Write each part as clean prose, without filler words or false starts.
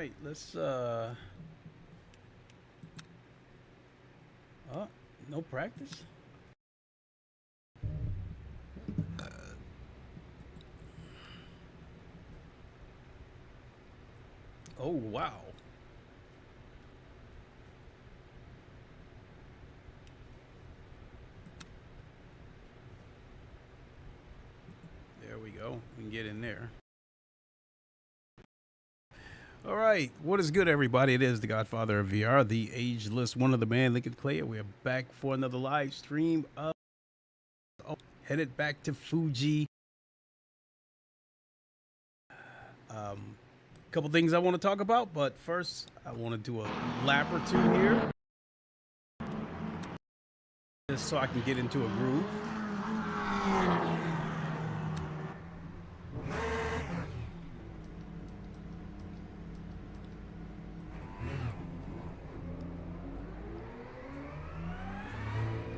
right, let's oh, no practice. Oh wow. There we go. We can get in there. All right, what is good, everybody? It is the Godfather of VR, the ageless one of the man, Lincoln Clay. We are back for another live stream. Headed back to Fuji. Couple things I want to talk about, but first I want to do a lap or two here, just so I can get into a groove.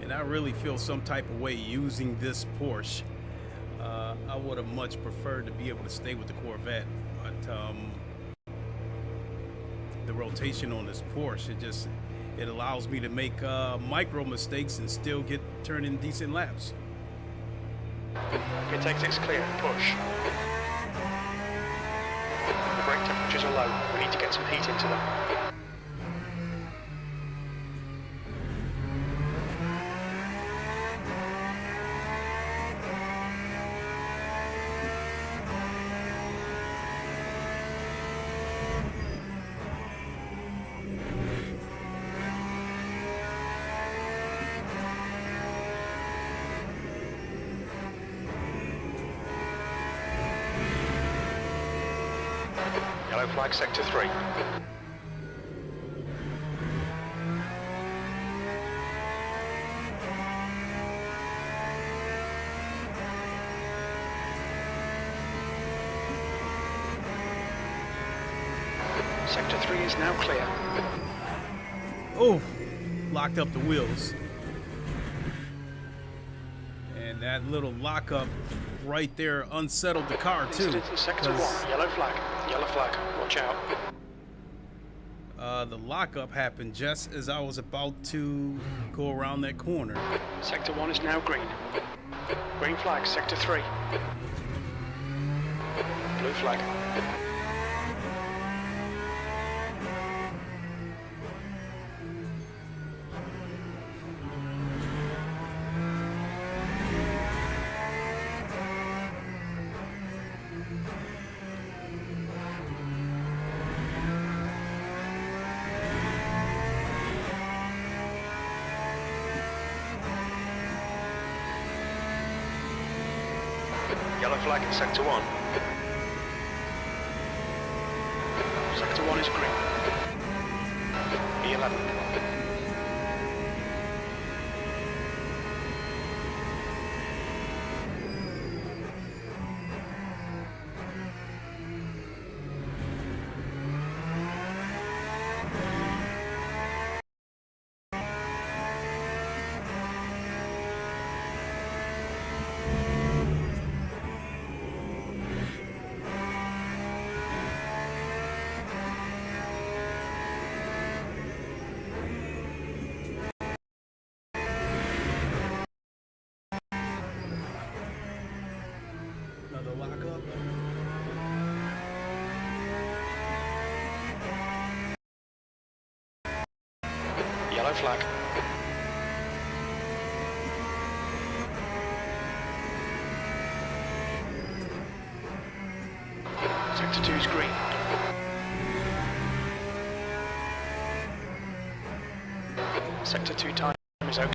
And I really feel some type of way using this Porsche. I would have much preferred to be able to stay with the Corvette, but the rotation on this Porsche, it allows me to make micro mistakes and still turn in decent laps. It takes it's clear, push. The brake temperatures are low, we need to get some heat into them. Yellow flag, sector 3. Sector 3 is now clear. Oh, locked up the wheels. And that little lockup right there unsettled the car too. Incident in sector 1, yellow flag, watch out. The lockup happened just as I was about to go around that corner. Sector 1 is now green. Green flag, sector 3. Blue flag. Yellow flag in sector 1. Sector 1 is green. E11. Another lockup. Yellow flag. Sector 2 is green. Sector 2 time is okay.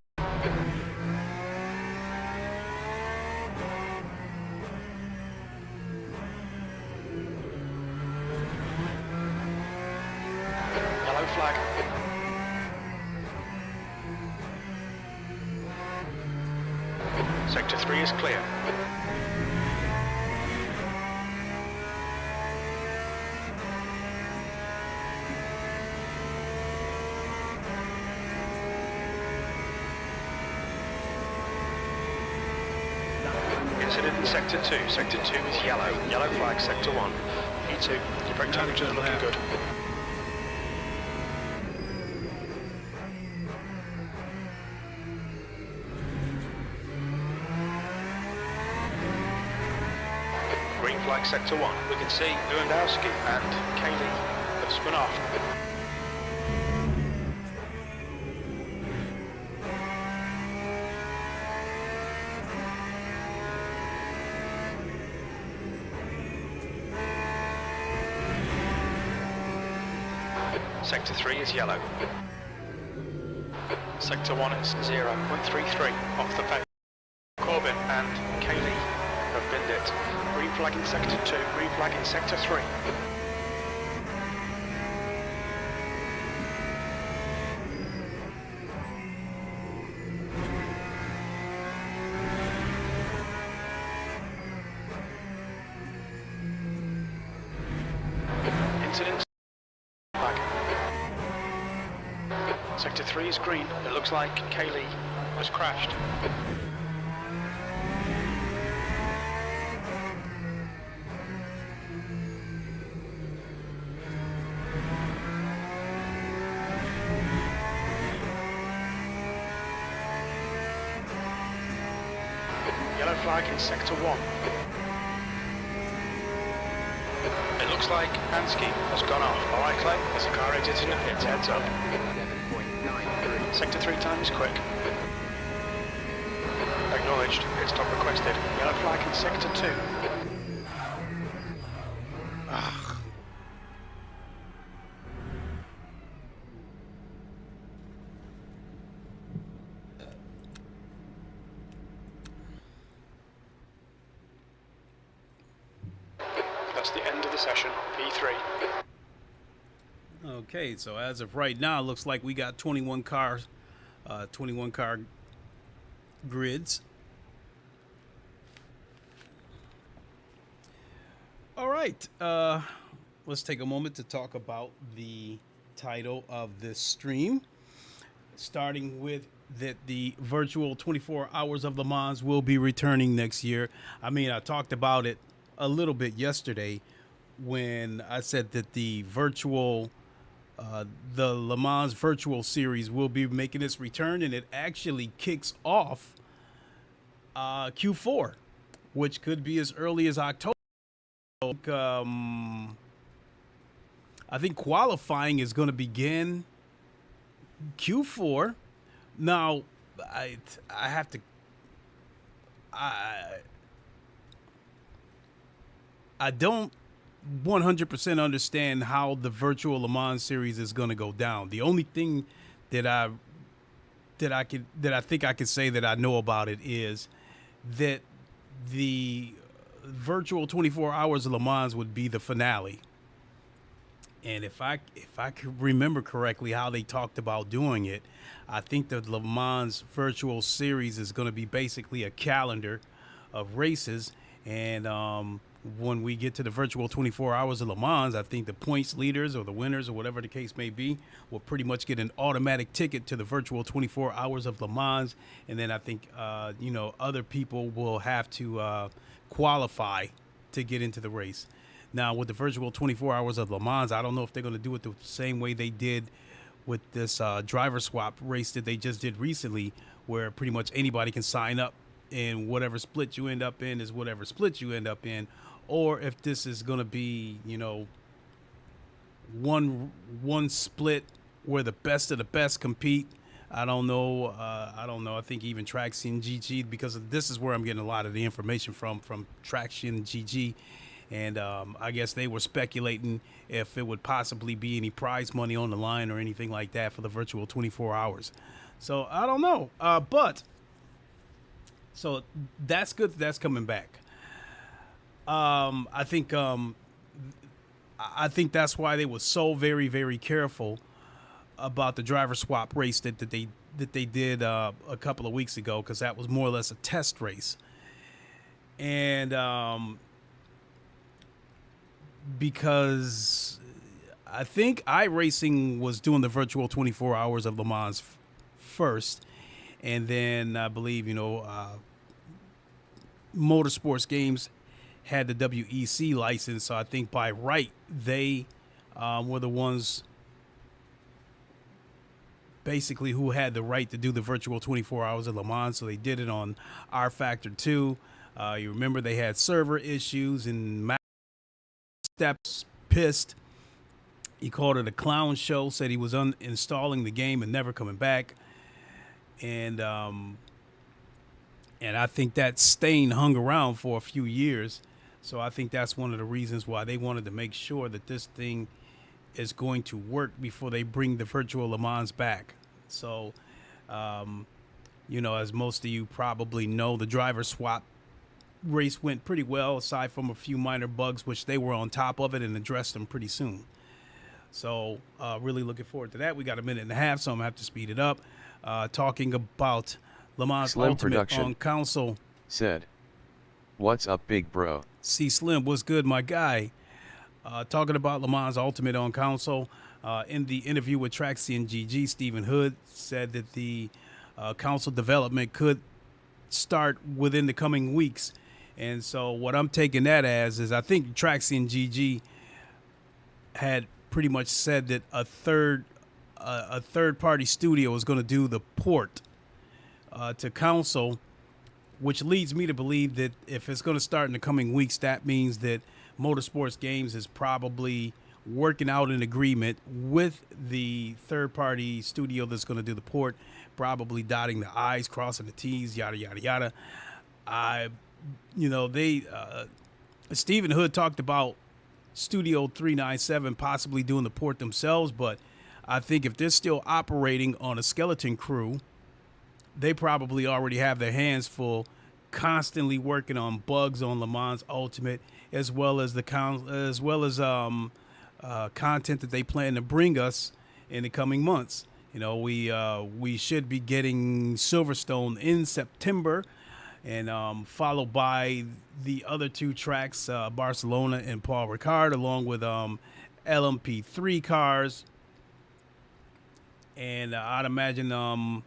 Yellow flag. Sector 3 is clear. Incident in sector 2. Sector 2 is yellow. Yellow flag, sector 1. E2, your brake temperatures are looking good. flag sector 1. We can see Lewandowski and Kaylee have spun off. Sector 3 is yellow. Sector 1 is 0.33 off the pace. Corbin and Kaylee have binned it. Green flag in sector 2, green flag in sector 3. Incident flag. Sector 3 is green. It looks like Kaylee has crashed. Yellow flag in sector 1. It looks like Ansky has gone off. Alright Clay, there's a car exiting the pits, heads up. 11.93. Sector 3 time is quick. Acknowledged, pit stop requested. Yellow flag in sector 2. That's the end of the session, P3. Okay, so as of right now, it looks like we got 21 car grids. All right, let's take a moment to talk about the title of this stream, starting with that the virtual 24 hours of Le Mans will be returning next year. I mean, I talked about it a little bit yesterday when I said that the Le Mans virtual series will be making its return, and it actually kicks off Q4, which could be as early as October. I think qualifying is going to begin Q4. Now, I have to. I don't 100% understand how the virtual Le Mans series is going to go down. The only thing that I think I could say that I know about it is that the virtual 24 hours of Le Mans would be the finale. And if I could remember correctly how they talked about doing it, I think the Le Mans virtual series is going to be basically a calendar of races. And when we get to the virtual 24 hours of Le Mans, I think the points leaders or the winners or whatever the case may be will pretty much get an automatic ticket to the virtual 24 hours of Le Mans. And then I think, other people will have to qualify to get into the race. Now, with the virtual 24 hours of Le Mans, I don't know if they're going to do it the same way they did with this driver swap race that they just did recently, where pretty much anybody can sign up and whatever split you end up in is whatever split you end up in, or if this is going to be, one split where the best of the best compete. I don't know. I think even Traction GG, because this is where I'm getting a lot of the information from Traction GG. And I guess they were speculating if it would possibly be any prize money on the line or anything like that for the virtual 24 hours. So I don't know. So that's good. That's coming back. I think that's why they were so very, very careful about the driver swap race that they did a couple of weeks ago, because that was more or less a test race. And because I think iRacing was doing the virtual 24 hours of Le Mans first, and then I believe Motorsports Games had the WEC license, so I think by right they were the ones basically who had the right to do the virtual 24 hours of Le Mans. So they did it on R Factor 2. You remember they had server issues and Matt Steps pissed. He called it a clown show, said he was uninstalling the game and never coming back. And I think that stain hung around for a few years. So I think that's one of the reasons why they wanted to make sure that this thing is going to work before they bring the virtual Le Mans back. So, you know, as most of you probably know, the driver swap race went pretty well, aside from a few minor bugs, which they were on top of it and addressed them pretty soon. So really looking forward to that. We got a minute and a half, so I'm going to have to speed it up. Talking about Le Mans Slim Ultimate Production on console. Said, "What's up, big bro?" C Slim, what's good, my guy? Talking about Le Mans Ultimate on console. In the interview with Traxi and GG, Stephen Hood said that the console development could start within the coming weeks. And so what I'm taking that as is I think Traxi and GG had pretty much said that a third party studio is going to do the port to console, which leads me to believe that if it's going to start in the coming weeks, that means that Motorsports Games is probably working out an agreement with the third-party studio that's going to do the port, probably dotting the I's, crossing the T's, yada, yada, yada. Stephen Hood talked about Studio 397 possibly doing the port themselves, but I think if they're still operating on a skeleton crew, they probably already have their hands full, constantly working on bugs on Le Mans Ultimate, as well as content that they plan to bring us in the coming months. You know, we should be getting Silverstone in September, and followed by the other two tracks, Barcelona and Paul Ricard, along with LMP3 cars. And I'd imagine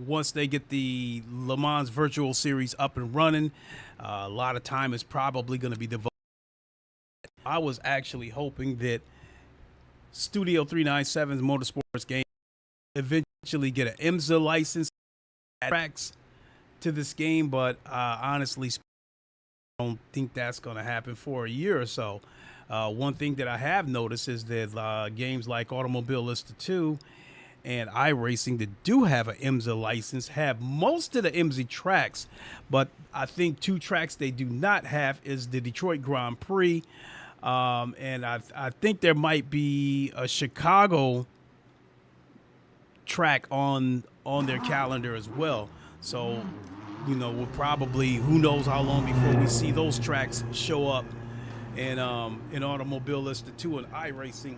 once they get the Le Mans Virtual Series up and running, a lot of time is probably going to be devoted. I was actually hoping that Studio 397's Motorsports Game eventually get an IMSA license tracks to this game, but honestly, I don't think that's going to happen for a year or so. One thing that I have noticed is that games like Automobilista 2 and iRacing that do have an IMSA license have most of the IMSA tracks, but I think two tracks they do not have is the Detroit Grand Prix, and I think there might be a Chicago track on their calendar as well. So, you know, we'll probably, who knows how long before we see those tracks show up in Automobilista 2 and iRacing,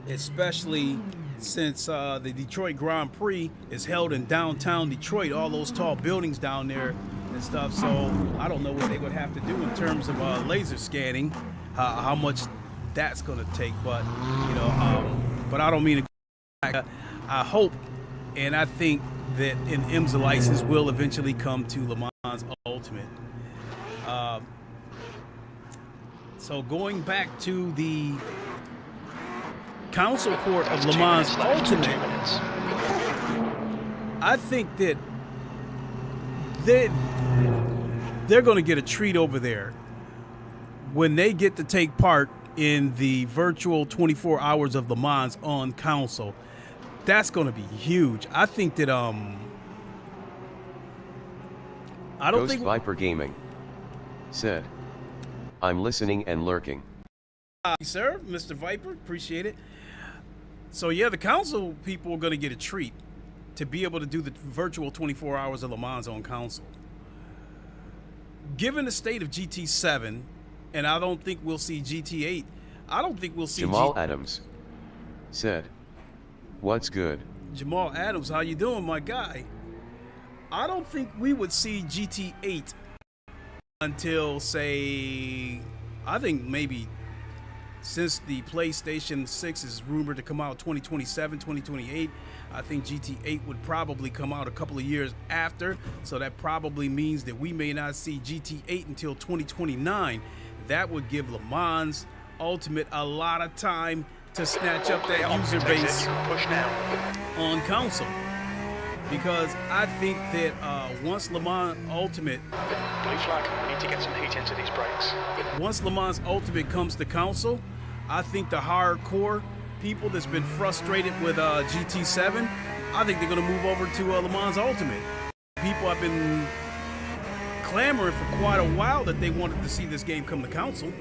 especially since the Detroit Grand Prix is held in downtown Detroit, all those tall buildings down there and stuff. So I don't know what they would have to do in terms of laser scanning, how much that's going to take, but you know, but I don't mean to go back. I hope and I think that an IMSA license will eventually come to Le Mans Ultimate. So going back to the console port of Le Mans Ultimate, I think that they're going to get a treat over there when they get to take part in the virtual 24 hours of Le Mans on console. That's going to be huge. I think that I don't Ghost think Viper Gaming said, "I'm listening and lurking." Sir, Mr. Viper, appreciate it. So yeah, the console people are going to get a treat to be able to do the virtual 24 hours of Le Mans on console. Given the state of GT7, and I don't think we'll see GT8, I don't think we'll see Jamal Adams said, "What's good?" Jamal Adams, how you doing, my guy? I don't think we would see GT8 until, say, I think maybe since the PlayStation 6 is rumored to come out 2027, 2028, I think GT8 would probably come out a couple of years after. So that probably means that we may not see GT8 until 2029. That would give Le Mans Ultimate a lot of time to snatch up that user base on console. because I think that once Le Mans Ultimate, Blue flag, we need to get some heat into these brakes. once Le Mans Ultimate comes to console, I think the hardcore people that's been frustrated with GT7, I think they're going to move over to Le Mans Ultimate. People have been clamoring for quite a while that they wanted to see this game come to console.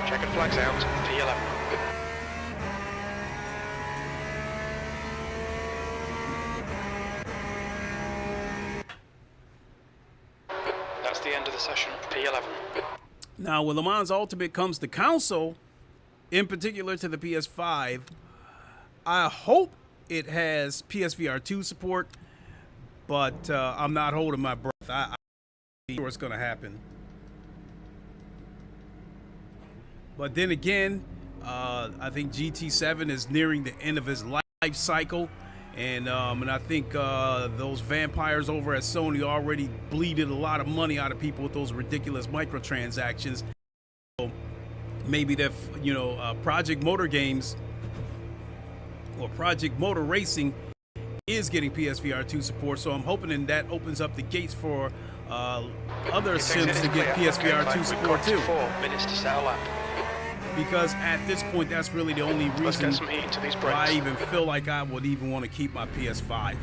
Checkered flags out, P11. That's the end of the session, P11. Now, when Le Mans Ultimate comes to console, in particular to the PS5, I hope it has PSVR 2 support, but I'm not holding my breath. I'm sure it's going to happen. But then again, I think GT7 is nearing the end of his life cycle, and I think those vampires over at Sony already bleeded a lot of money out of people with those ridiculous microtransactions. So maybe that, you know, Project Motor Games or Project Motor Racing is getting PSVR 2 support. So I'm hoping that opens up the gates for other sims to get PSVR 2 support too. 4 minutes to settle up. Because at this point, that's really the only Let's reason get some heat into these brakes. why I even feel like I would even want to keep my PS5.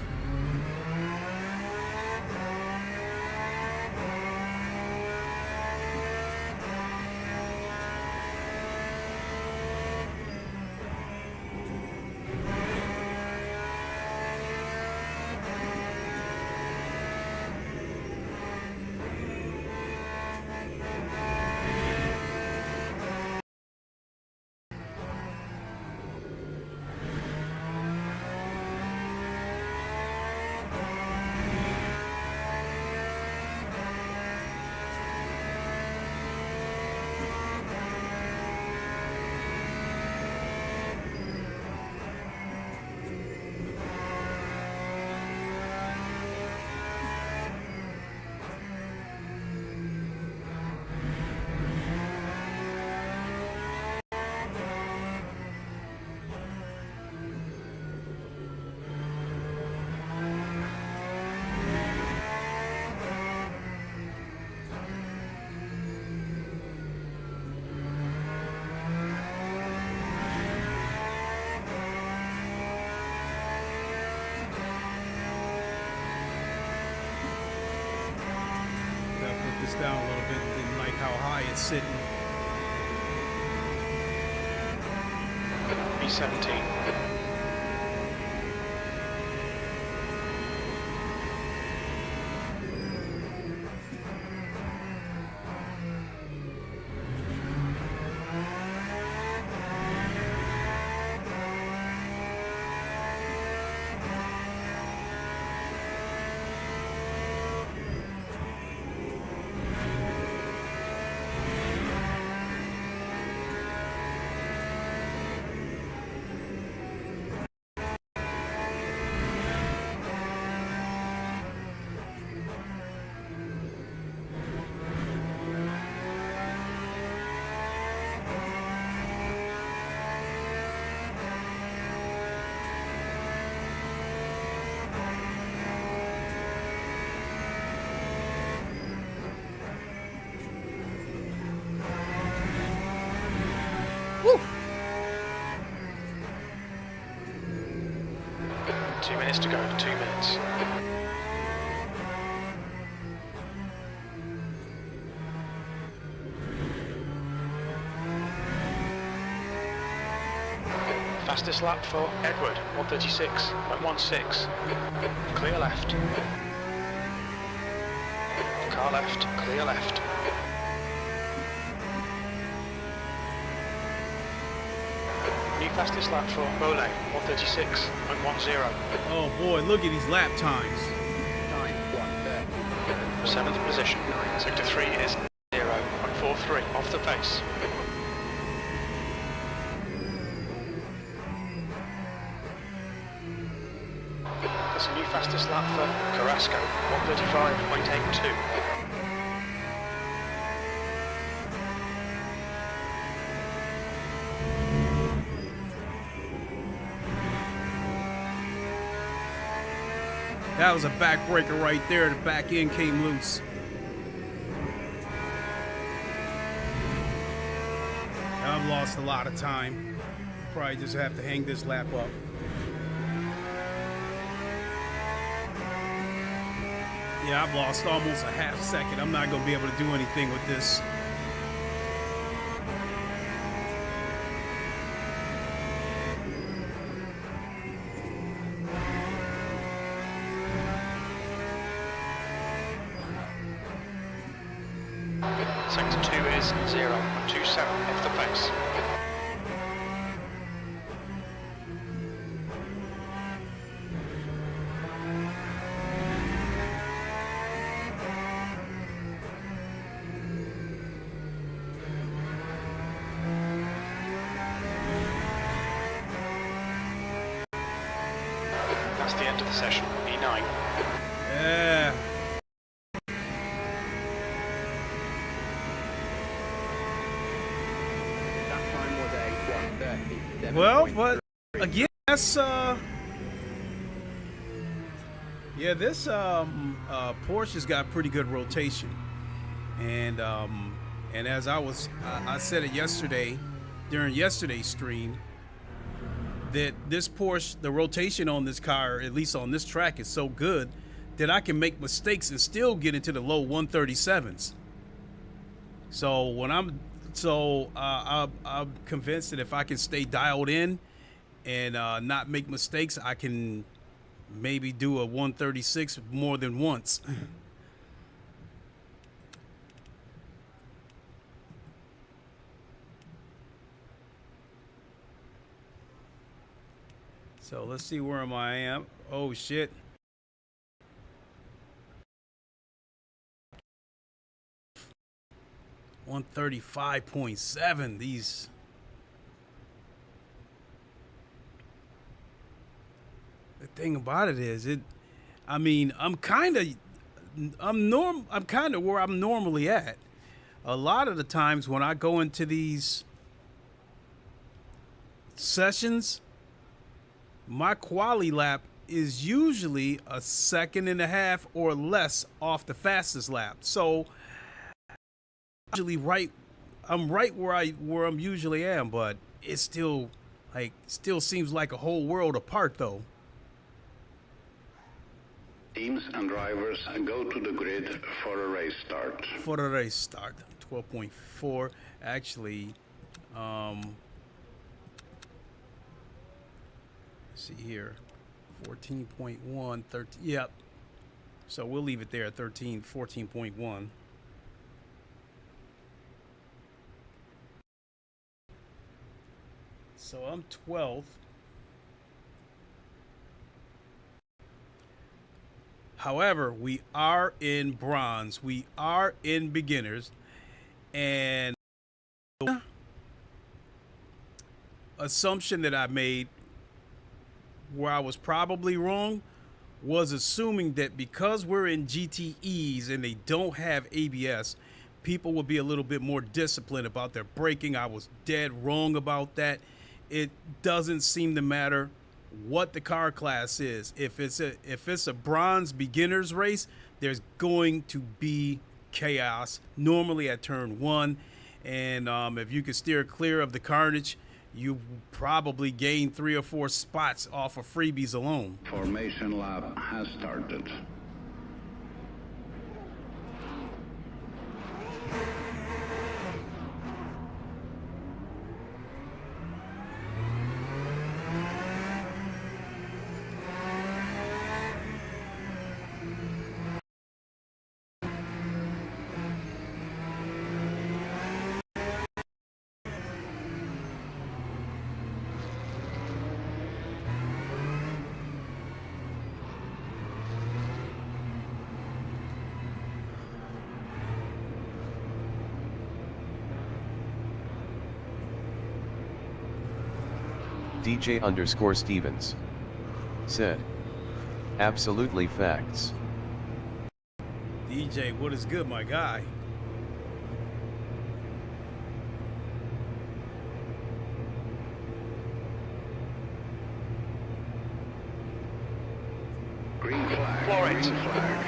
Down a little bit, didn't like how high it's sitting. B17. Woo! 2 minutes to go, 2 minutes. Fastest lap for Edward, 136.16. Clear left. Car left, clear left. New fastest lap for Bole, 136.10. Oh boy, look at these lap times. 7th position. Sector 3 is 0.43 off the pace. new fastest lap for Carrasco, 1:35.82. That was a backbreaker right there. The back end came loose. I've lost a lot of time. Probably just have to hang this lap up. Yeah, I've lost almost a half second. I'm not going to be able to do anything with this. Sector 2 is 0.27 off the pace. That's the end of the session, E9. Yeah. Well, but again, that's yeah, this Porsche's got pretty good rotation, and as I said it yesterday during yesterday's stream, that this Porsche, the rotation on this car, at least on this track, is so good that I can make mistakes and still get into the low 137s. So when I'm convinced that if I can stay dialed in and not make mistakes, I can maybe do a 136 more than once. So let's see where I am. Oh shit. $135.7. These. The thing about it is, I mean, I'm kind of where I'm normally at. A lot of the times when I go into these sessions, my quali lap is usually a second and a half or less off the fastest lap. So usually I'm right where I'm usually am, but it's still seems like a whole world apart though. Teams and drivers go to the grid for a race start. 12.4 actually. Let's see here. 14.1, 13. Yep. So we'll leave it there at 14.1. So I'm 12th. However, we are in bronze. We are in beginners. And assumption that I made where I was probably wrong was assuming that because we're in GTEs and they don't have ABS, people would be a little bit more disciplined about their braking. I was dead wrong about that. It doesn't seem to matter what the car class is. If it's a bronze beginners race, there's going to be chaos normally at turn 1, and if you can steer clear of the carnage, you probably gain 3 or 4 spots off of freebies alone. Formation lap has started. DJ_Stevens said, Absolutely facts. DJ, what is good, my guy? Green flag. Floor it. Green flag.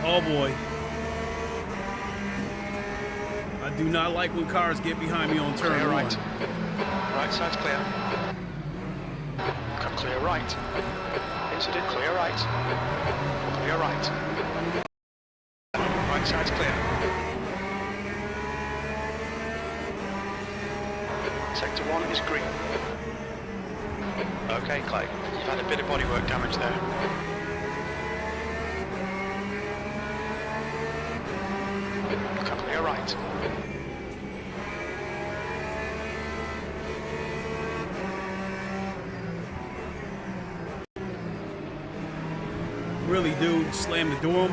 Oh boy. I do not like when cars get behind me on turn Clear one. right. Right side's clear. Come clear right. Incident clear right. Clear right. Right side's clear. Sector 1 is green. Okay, Clay. You've had a bit of bodywork damage there. Come clear right. Really, dude, slam the door.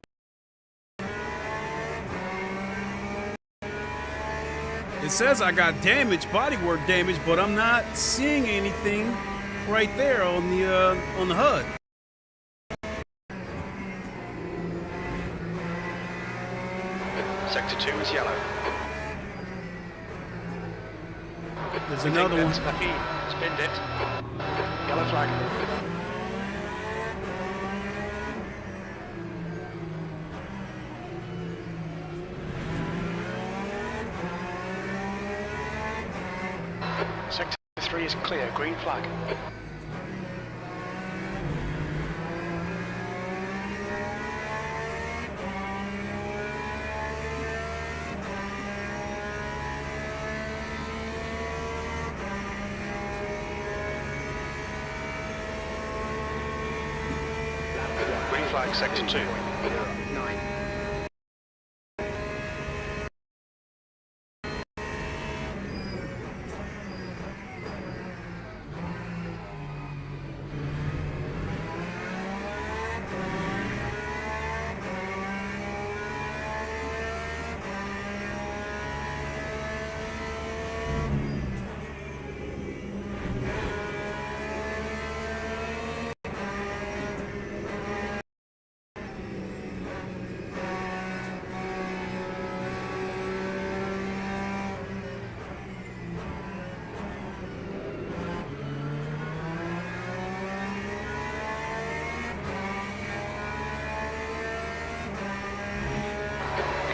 It says I got damage, bodywork damage, but I'm not seeing anything right there on the HUD. Sector 2 is yellow. There's another one. Lucky. Spinned it. Yellow flag. Sector 3 is clear. Green flag. Green flag, sector 2.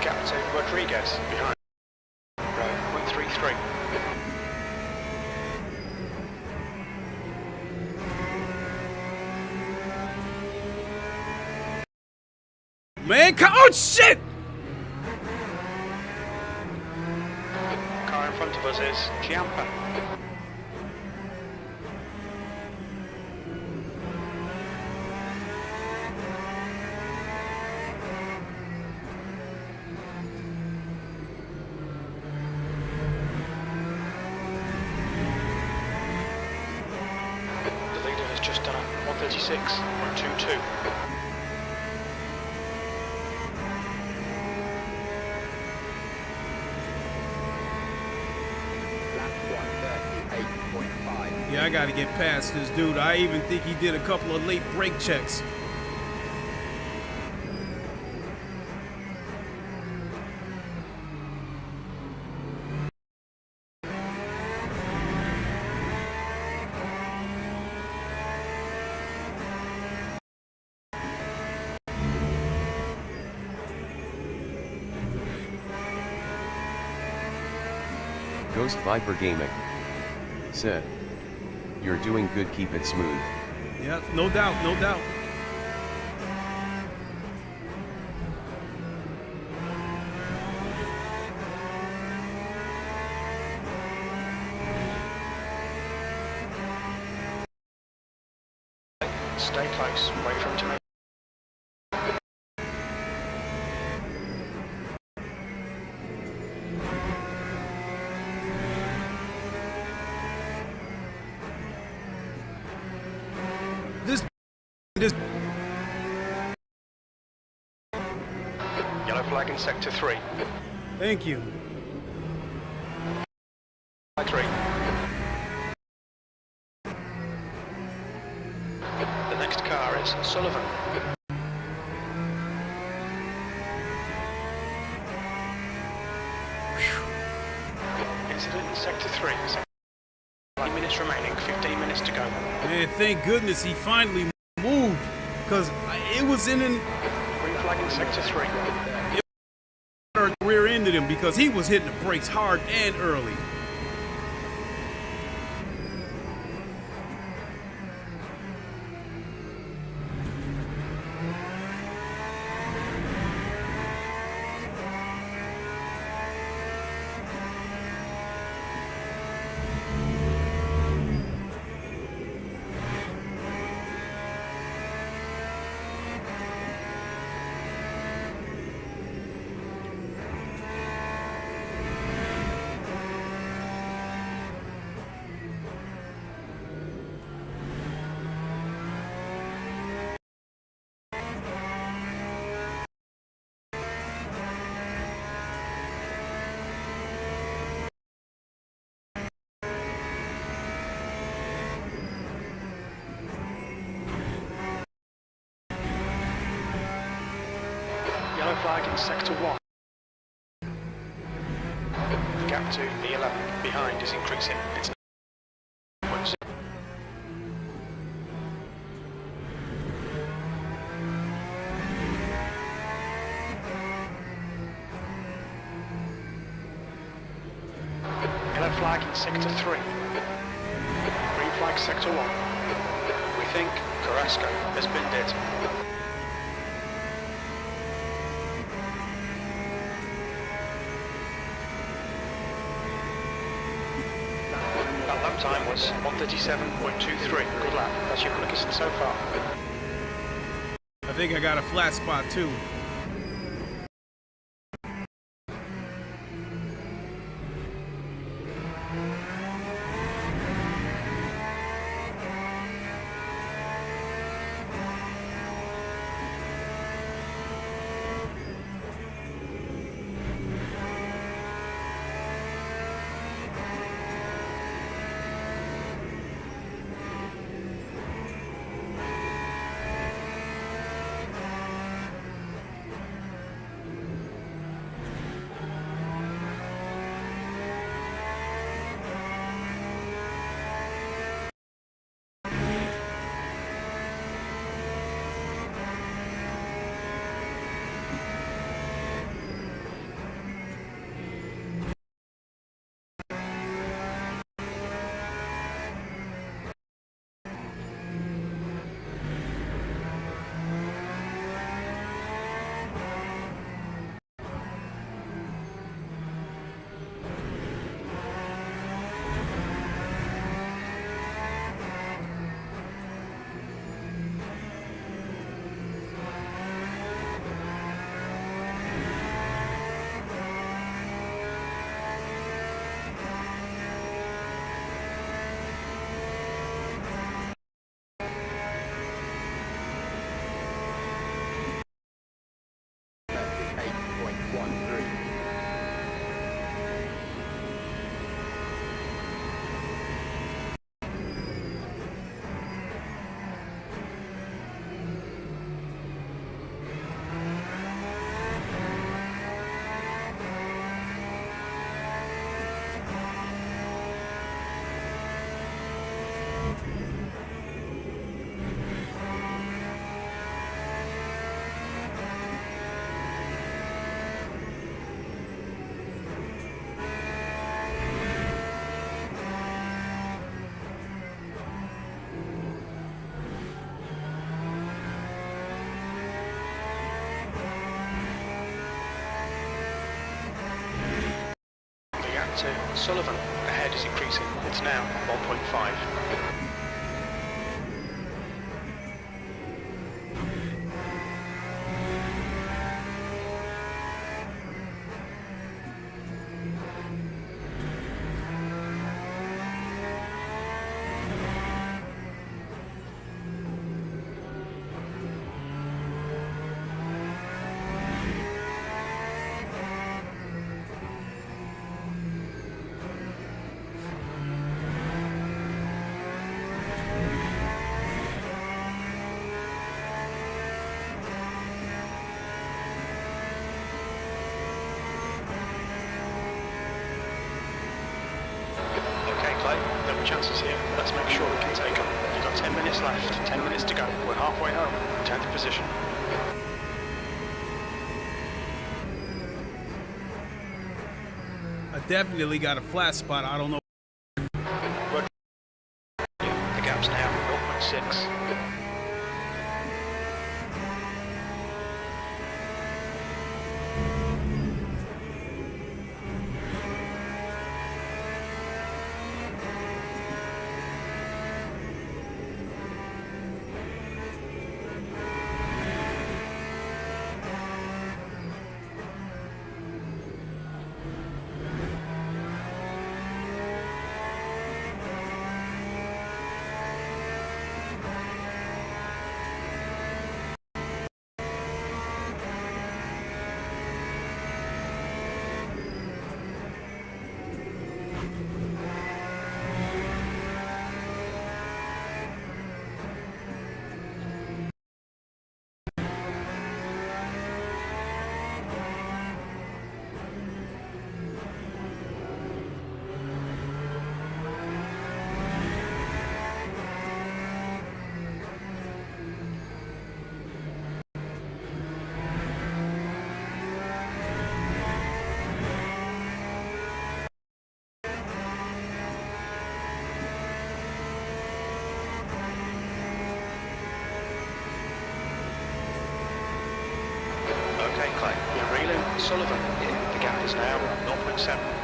Captain Rodriguez behind. Row 133. Man, oh shit! Car in front of us is Chiampa. The leader has just done a 136.22. Yeah, I gotta get past this dude. I even think he did a couple of late brake checks. Ghost Viper Gaming said, "You're doing good, keep it smooth." Yeah, no doubt, no doubt. Stay close, wait for him to make. This Yellow flag in sector 3. Thank you. Sullivan. Incident in Sector 3. 9 minutes remaining, 15 minutes to go. Man, thank goodness he finally moved, because it was in an... Green flag in Sector 3. Rear-ended him because he was hitting the brakes hard and early. Yellow flag in Sector 1. The gap to the 11 behind is increasing. It's onwards. Yellow flag in Sector 3. Green flag Sector 1. We think Carrasco has binned it. That lap time was 1:37.23. Good lap. That's your quickest so far. I think I got a flat spot too. To Sullivan, ahead is increasing. It's now 1.5. chances here. Let's make sure we can take them. You've got 10 minutes left, 10 minutes to go. We're halfway home, 10th position. I definitely got a flat spot. I don't know. The gap's now 0.6. Sullivan, the gap is now 0.7.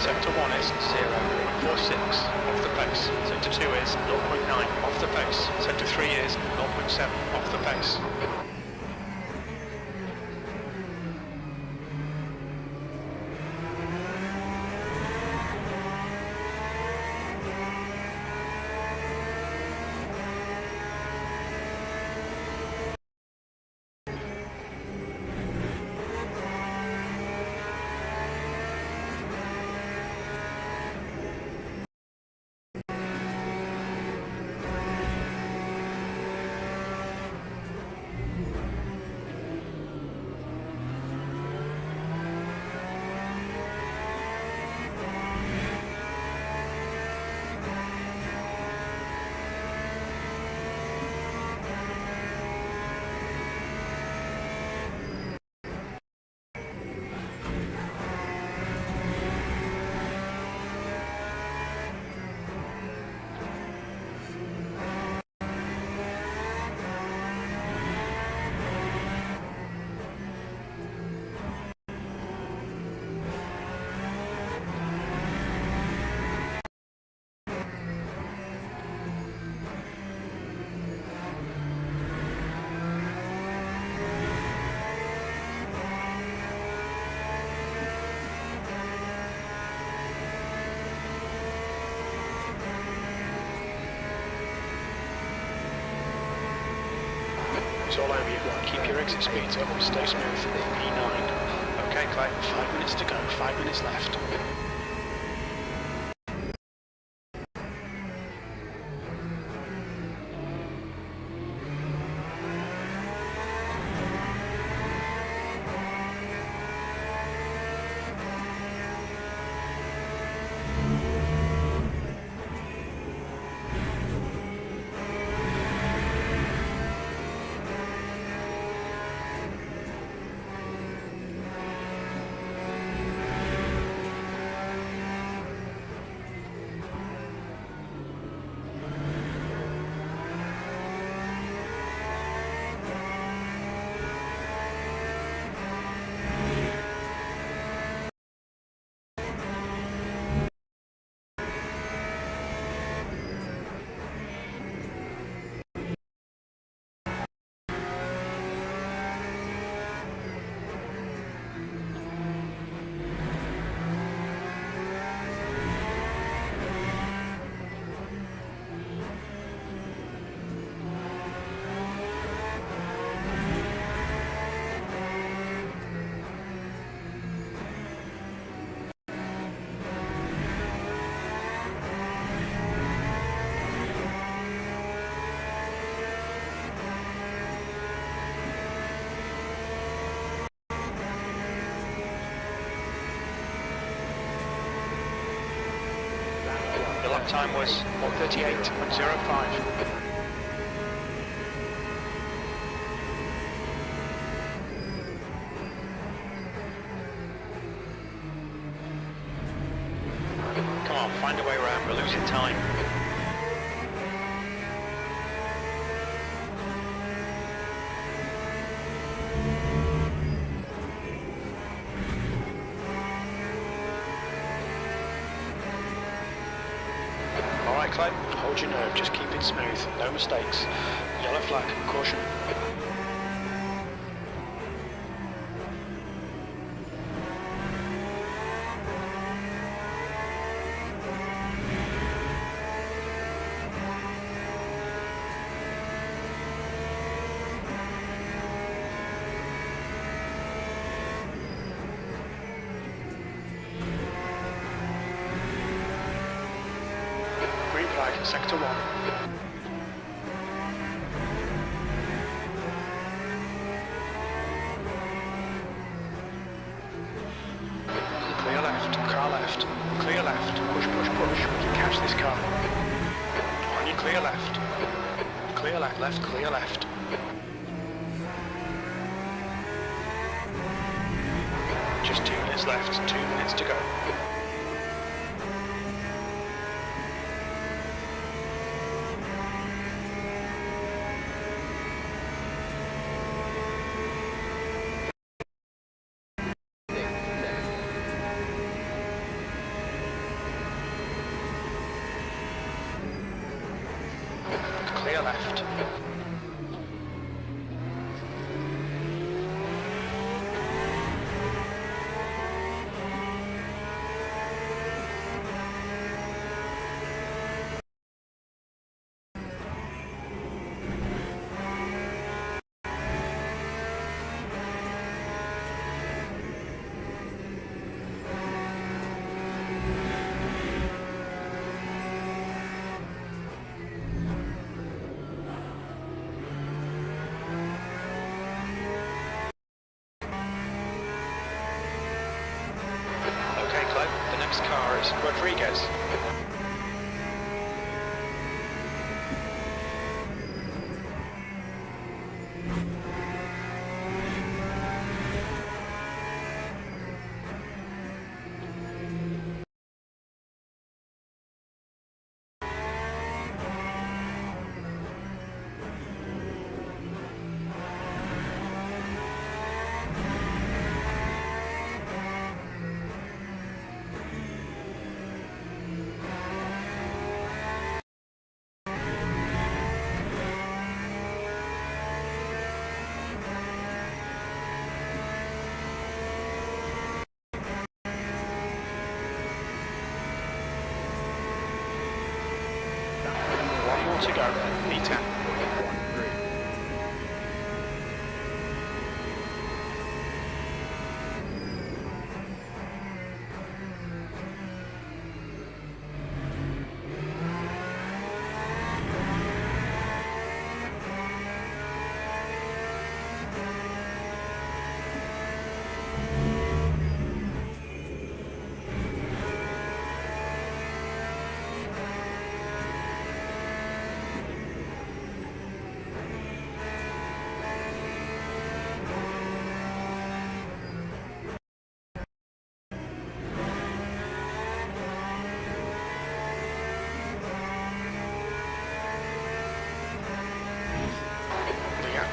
Sector 1 is 0.46 off the pace. Sector 2 is 0.9 off the pace. Sector 3 is 0.7 off the pace. It's all over you. Keep your exit speeds up, stay smooth. P9, Okay, Clay, 5 minutes to go, 5 minutes left. The lap time was 1:38.05. Come on, find a way around, we're losing time. Alright Clay, hold your nerve, just keep it smooth, no mistakes. Yellow flag, caution. Sector 1. Clear left, car left, clear left, push, push, push, we can catch this car. On your clear left, left, clear left. Just 2 minutes left, 2 minutes to go. Clear left. Next car is Rodriguez. To go, P10.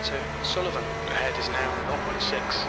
0.2. Sullivan ahead is now 0.6.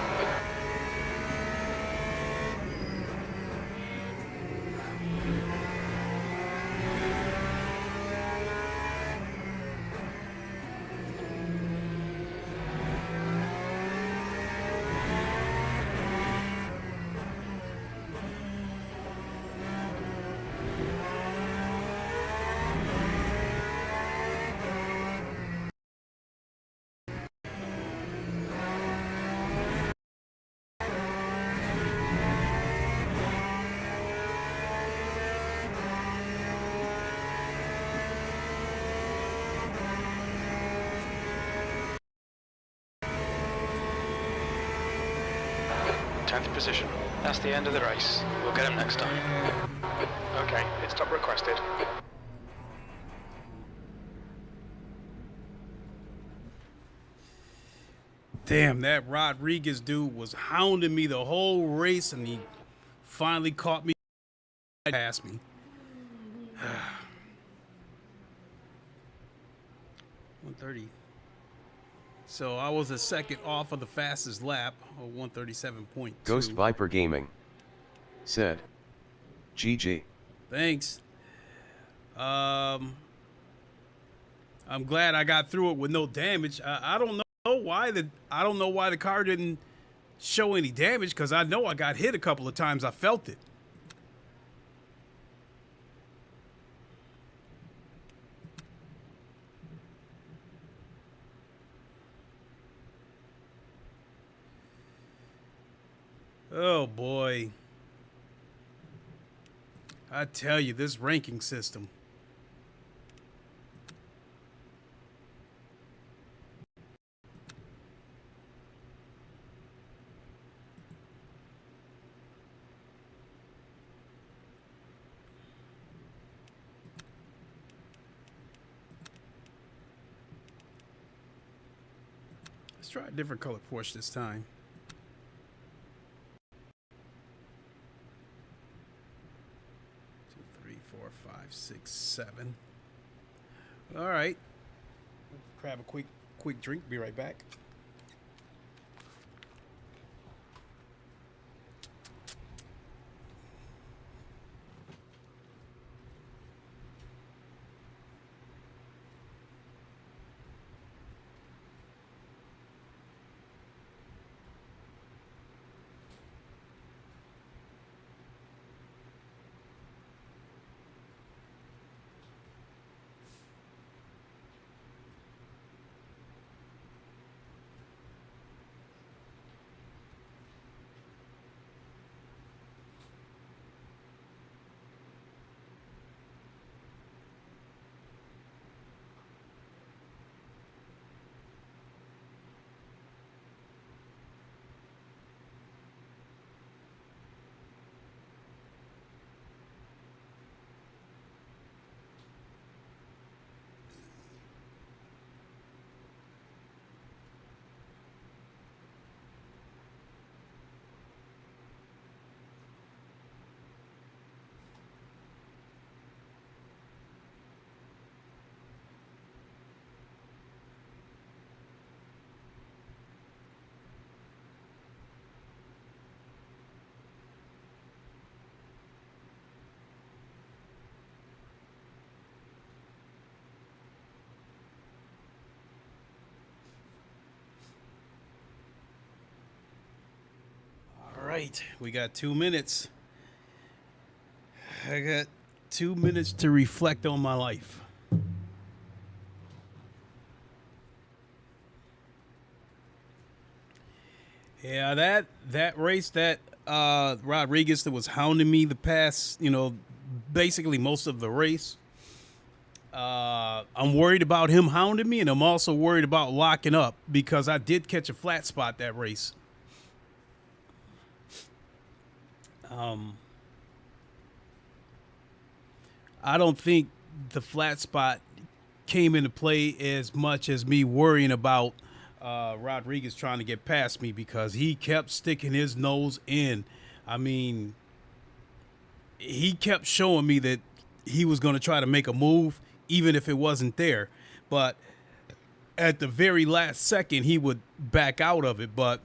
Position. That's the end of the race. We'll get him next time. Okay, pit stop requested. Damn, that Rodriguez dude was hounding me the whole race, and he finally caught me, past me. 130. So I was a second off of the fastest lap, or 137.2. Ghost Viper Gaming said, GG. Thanks. I'm glad I got through it with no damage. I don't know why the car didn't show any damage, because I know I got hit a couple of times. I felt it. Oh boy. I tell you, this ranking system. Let's try a different color Porsche this time. Five, six, seven. All right. Grab a quick drink. Be right back. Right, we got 2 minutes. I got 2 minutes to reflect on my life. Yeah, that race, that Rodriguez that was hounding me the past, basically most of the race. I'm worried about him hounding me, and I'm also worried about locking up, because I did catch a flat spot that race. I don't think the flat spot came into play as much as me worrying about Rodriguez trying to get past me, because he kept sticking his nose in. I mean, he kept showing me that he was going to try to make a move, even if it wasn't there. But at the very last second he would back out of it, but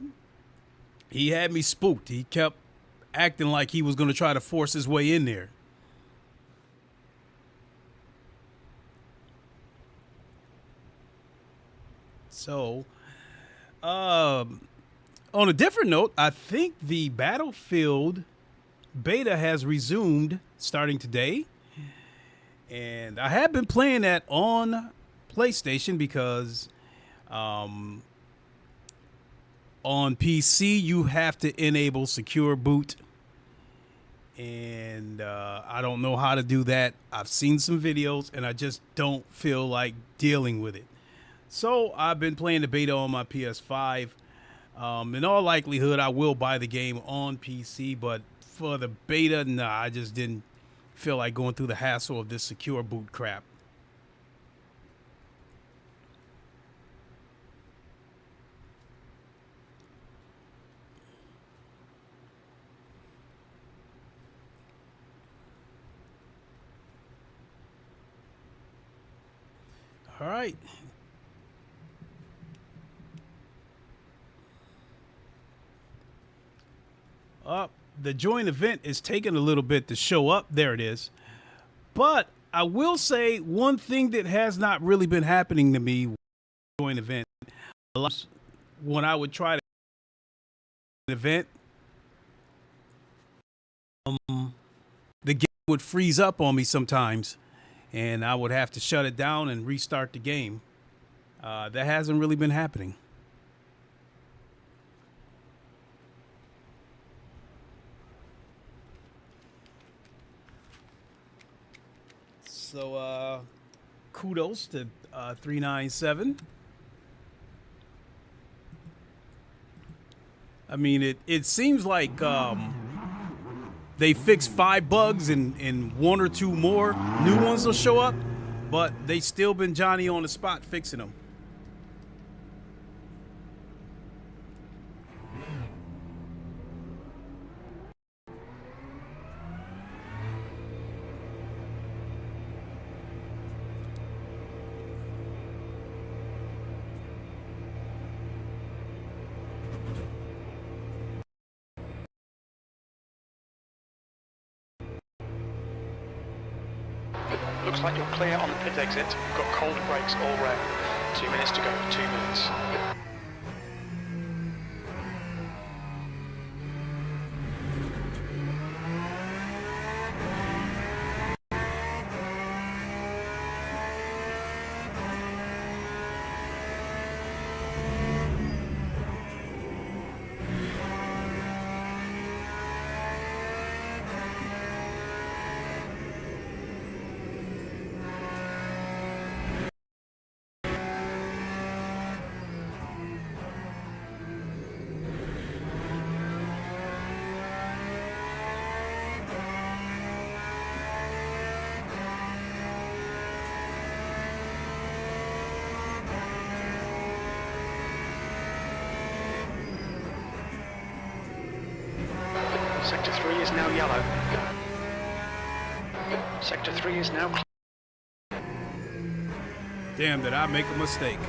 he had me spooked. He kept acting like he was going to try to force his way in there. So, on a different note, I think the Battlefield beta has resumed starting today. And I have been playing that on PlayStation because on PC you have to enable secure boot. And I don't know how to do that. I've seen some videos and I just don't feel like dealing with it. So I've been playing the beta on my PS5. In all likelihood, I will buy the game on PC, but for the beta, nah, I just didn't feel like going through the hassle of this secure boot crap. All right. The join event is taking a little bit to show up. There it is. But I will say one thing that has not really been happening to me with the join event. When I would try to an event, the game would freeze up on me sometimes, and I would have to shut it down and restart the game. That hasn't really been happening. So kudos to 397. I mean, it seems like they fixed 5 bugs and 1 or 2 more new ones will show up, but they still been Johnny on the spot fixing them. Looks like you're clear on the pit exit. You've got cold brakes all round. 2 minutes to go. 2 minutes. Sector 3 is now yellow. Sector 3 is now clear. Damn, did I make a mistake?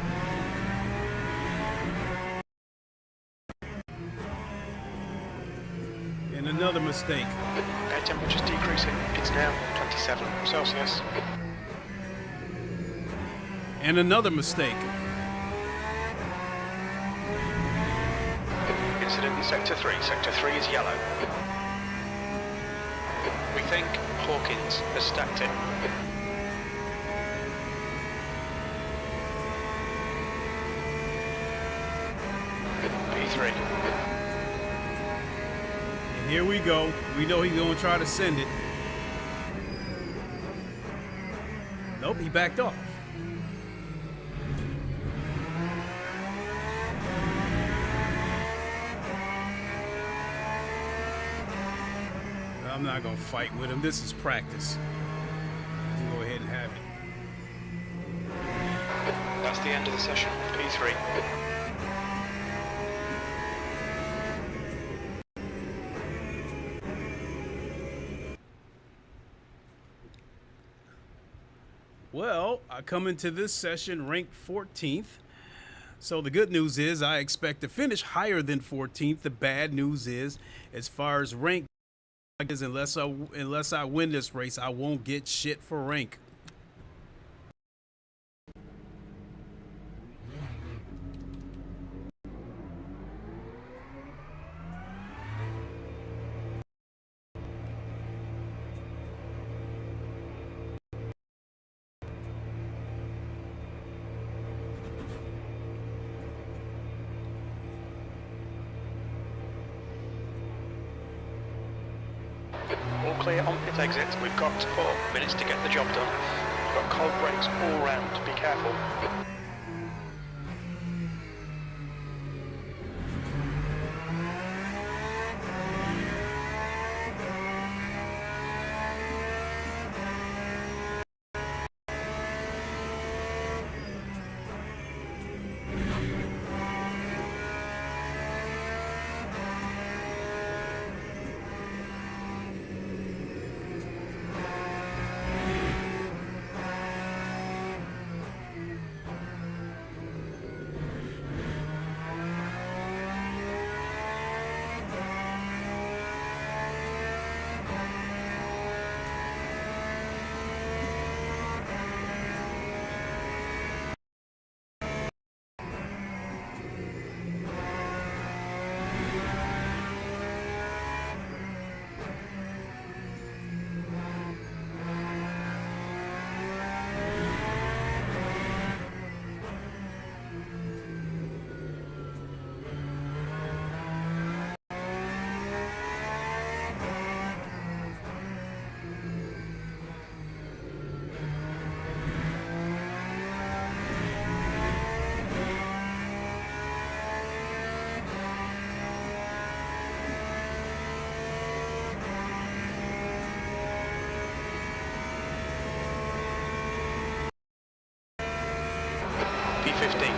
And another mistake. Air temperature's decreasing. It's now 27 Celsius. And another mistake. Incident in Sector 3. Sector 3 is yellow. We think Hawkins has stacked it. P3. And here we go. We know he's going to try to send it. Nope, he backed off. I'm not going to fight with him. This is practice. We'll go ahead and have it. That's the end of the session. P3. Well, I come into this session ranked 14th. So the good news is I expect to finish higher than 14th. The bad news is, as far as rank is, unless I win this race, I won't get shit for rank. All clear on pit exit. We've got 4 minutes to get the job done. We've got cold brakes all round. Be careful. P15.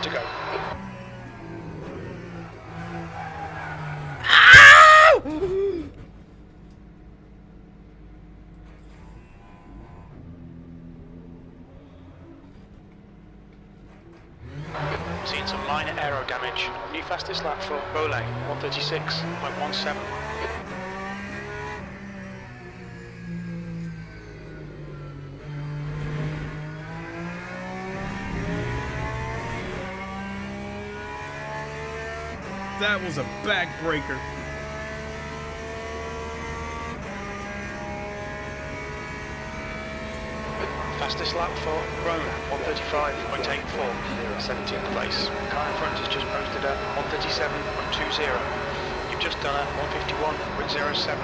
To go. Seen some minor aero damage. New fastest lap for Role 136.17. That was a backbreaker. Fastest lap for Rome, 135.84, 17th place. Car in front is just posted at 137.20. You've just done a 151.07.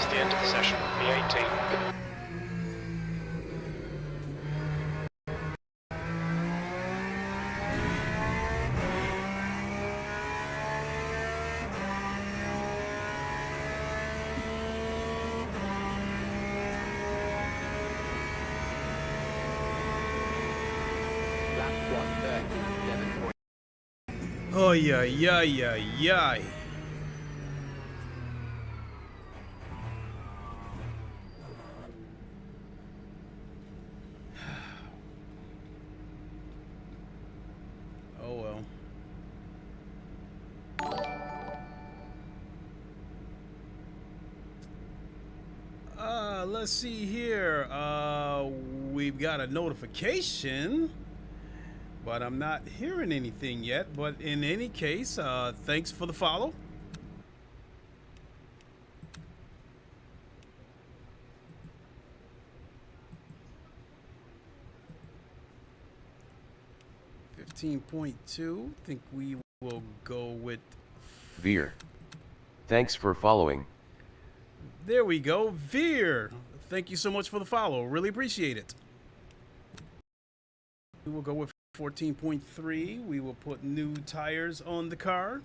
That's the end of the session. B18. Oh, yeah. Oh, well. Let's see here. We've got a notification, but I'm not hearing anything yet. But in any case, thanks for the follow. .2. Think we will go with Veer. Thanks for following. There we go, Veer. Thank you so much for the follow. Really appreciate it. We will go with 14.3. We will put new tires on the car.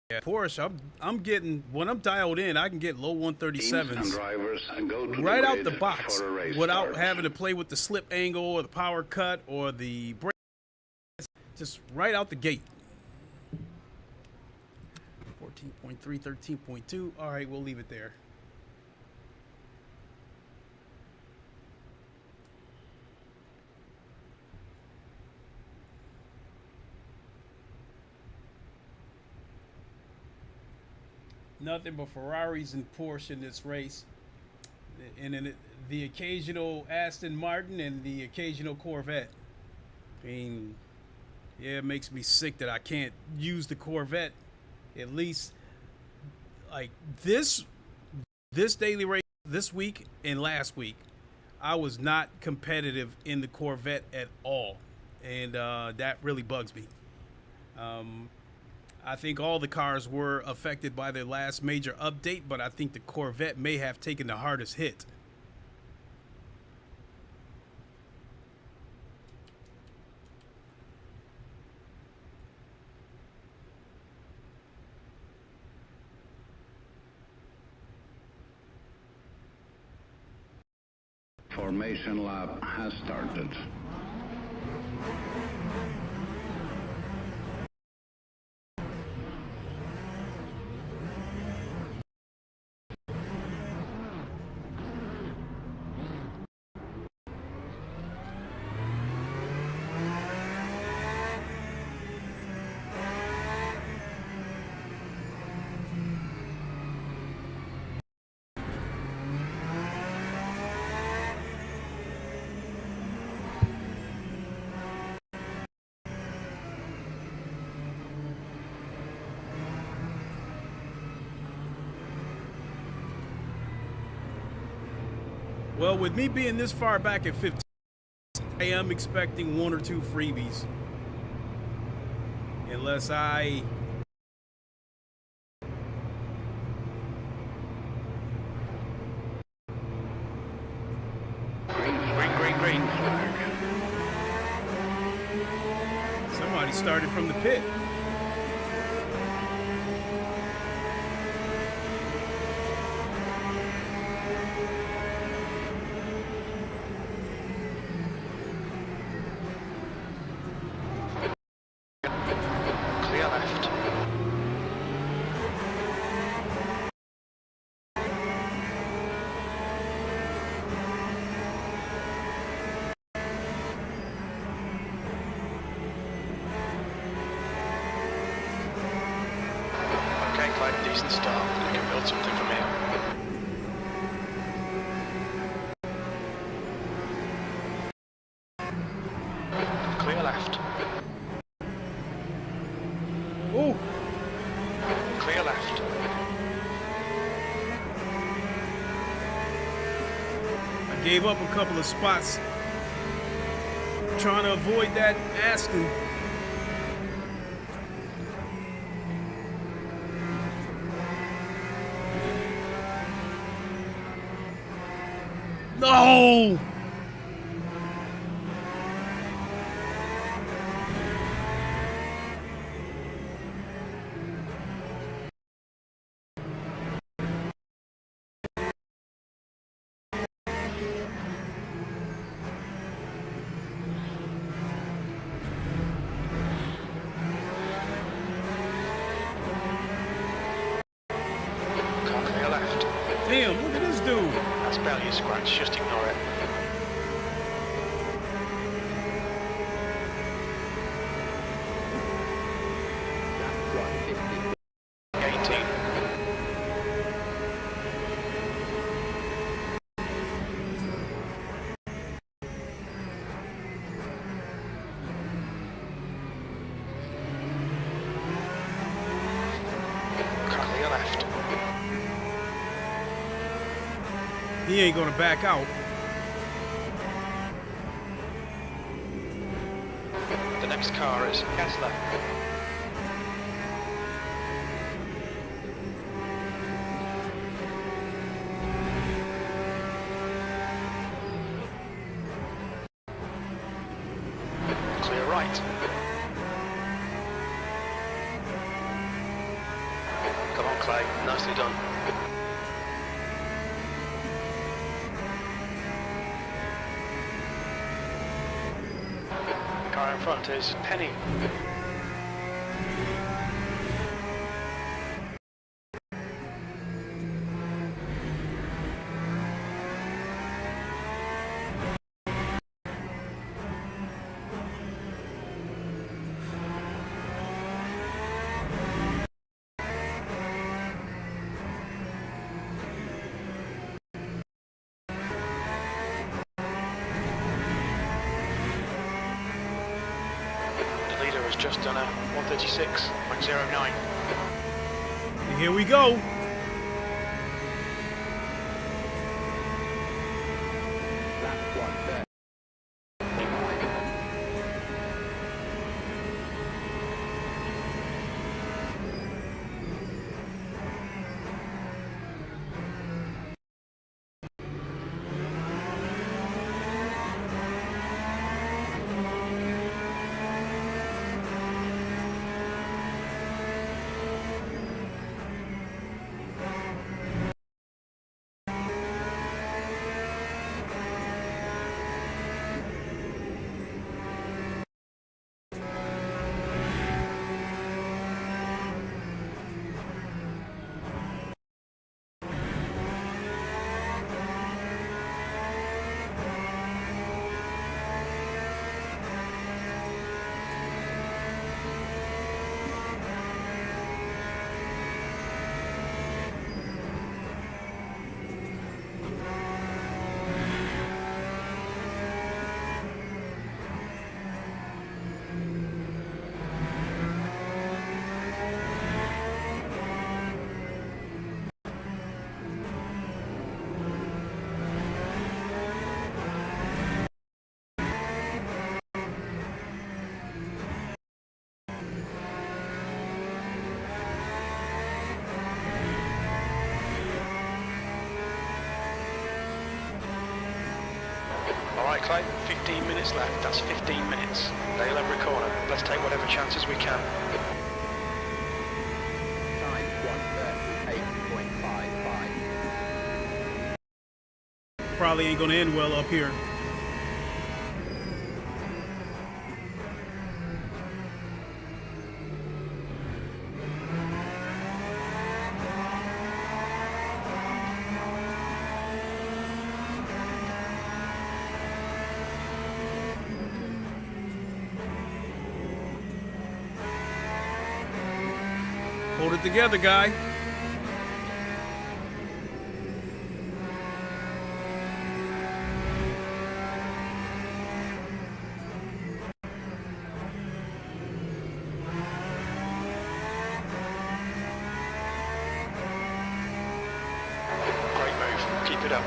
Yeah, Porsche, I'm getting, when I'm dialed in, I can get low 137s right out the box without having to play with the slip angle or the power cut or the brake. Just right out the gate. 14.3, 13.2. All right, we'll leave it there. Nothing but Ferraris and Porsche in this race. And then the occasional Aston Martin and the occasional Corvette. I mean, yeah, it makes me sick that I can't use the Corvette. At least, like, this daily race, this week and last week, I was not competitive in the Corvette at all. And that really bugs me. I think all the cars were affected by their last major update, but I think the Corvette may have taken the hardest hit. Formation lap has started. Well, with me being this far back at 15, I am expecting one or two freebies. Unless I... Green. Somebody started from the pit. Clear left. Okay, quite a decent start. We can build something from here. Clear left. Oh, Clear left. Gave up a couple of spots trying to avoid that Aston. No! Car clear left. Damn, look at this dude. That's barely a scratch, just ignore it. He ain't gonna back out. The next car is Tesla. Clear right. Come on, Clay. Nicely done. Car in front is Penny. Just done a 136.09. And here we go. Alright Clay, 15 minutes left, that's 15 minutes. Nail every corner, let's take whatever chances we can. Time 138.55. Probably ain't gonna end well up here. Hold it together, guy. Great move, keep it up.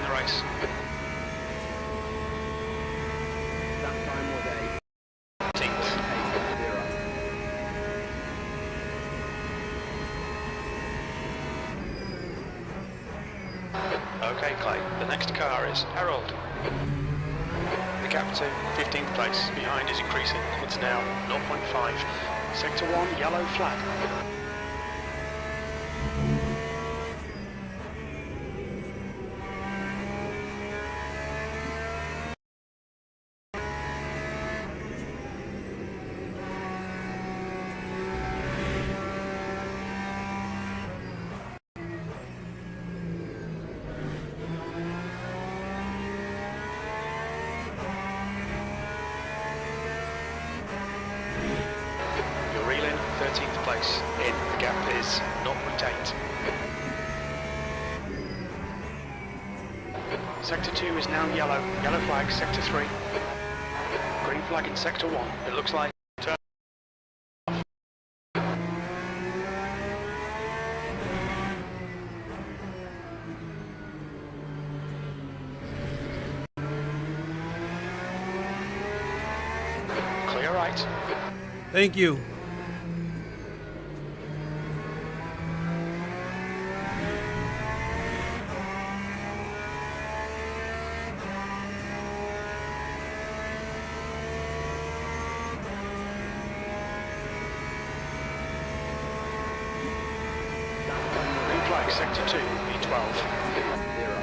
the race. That time was a 18th. 8-0. Okay, Clay. The next car is Harold. The gap to 15th place behind is increasing. It's now 0.5. Sector 1, yellow flag. You're reeling 13th place. In, the gap is 0.8. Sector 2 is now yellow. Yellow flag, Sector 3. Green flag in Sector 1. It looks like turn off. Clear right. Thank you. Green flag, Sector 2, B12. 0.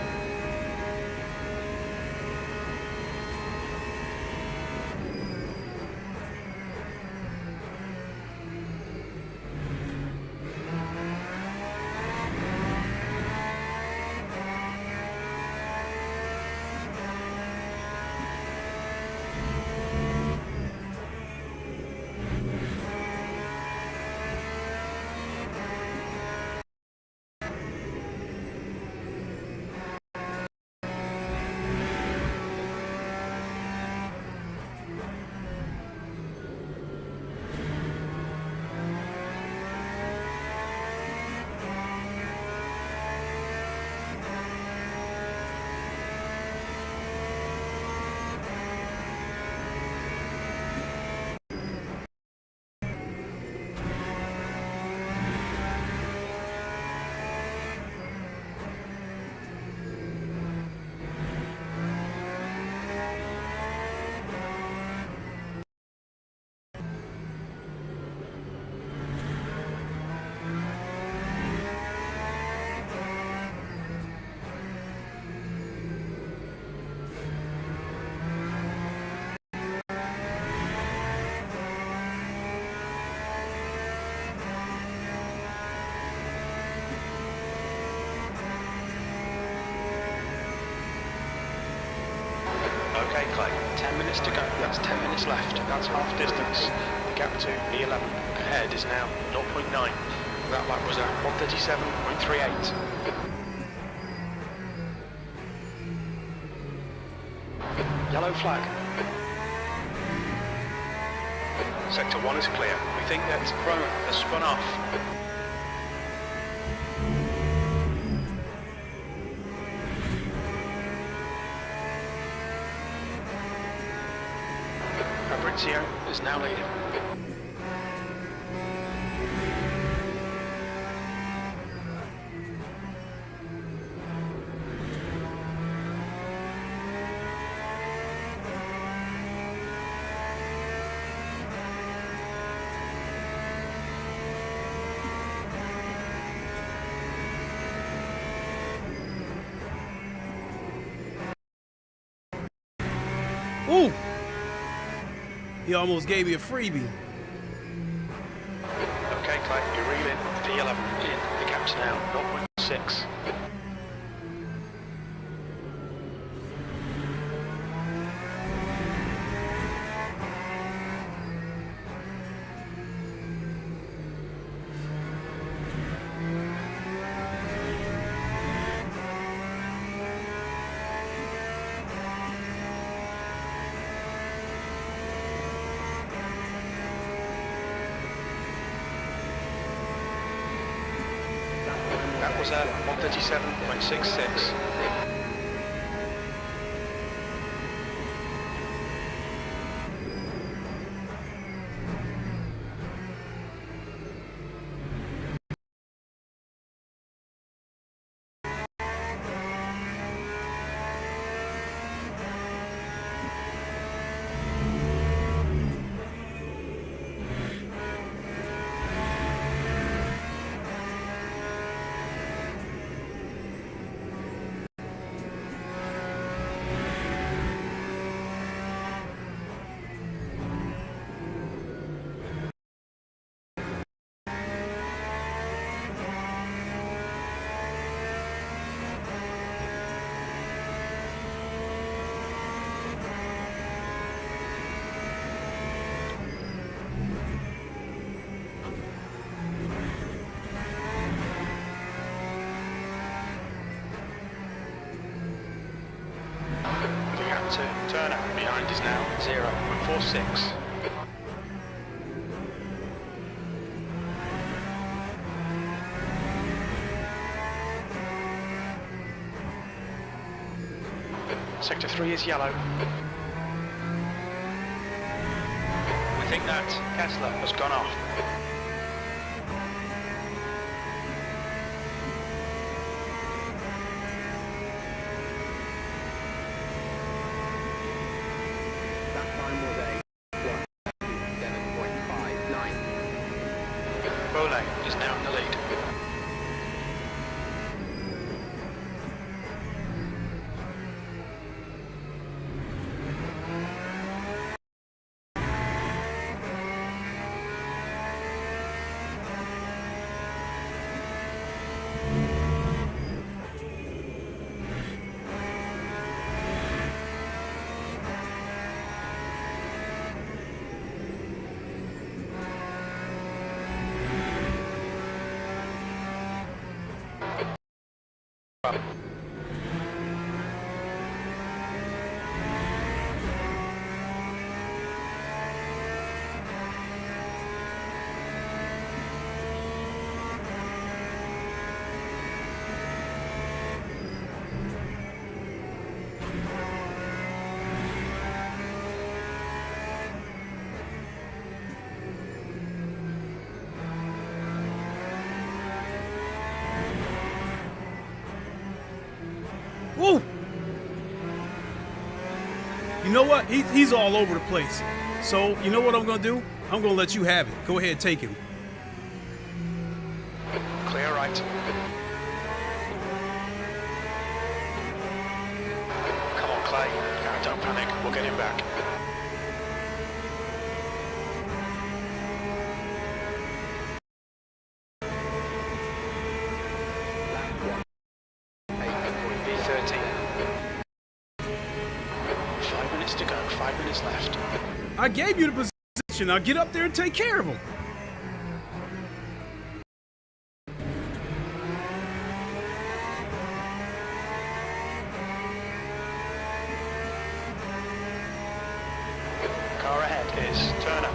Okay, Clay. 10 minutes to go. That's 10 minutes left. That's half distance. The gap to B11 ahead is now 0.9. That lap was at 137.38. Yellow flag. Sector 1 is clear. We think that Pro has spun off. Fabrizio is now leading. Ooh! He almost gave me a freebie. Okay, Clay, you're reeling. D11 in. The gap's now 0.6. That was at 137.66. Turner, behind is now 0.46. Sector 3 is yellow. We think that Kessler has gone off. That time was a 7.59. Bole is now in the lead. Woo! You know what? He's all over the place. So, you know what I'm going to do? I'm going to let you have it. Go ahead, take him. Clear right. Come on, Clay. No, don't panic. We'll get him back. V13. 5 minutes to go. 5 minutes left. I gave you the position. Now get up there and take care of him. Car ahead is Turner.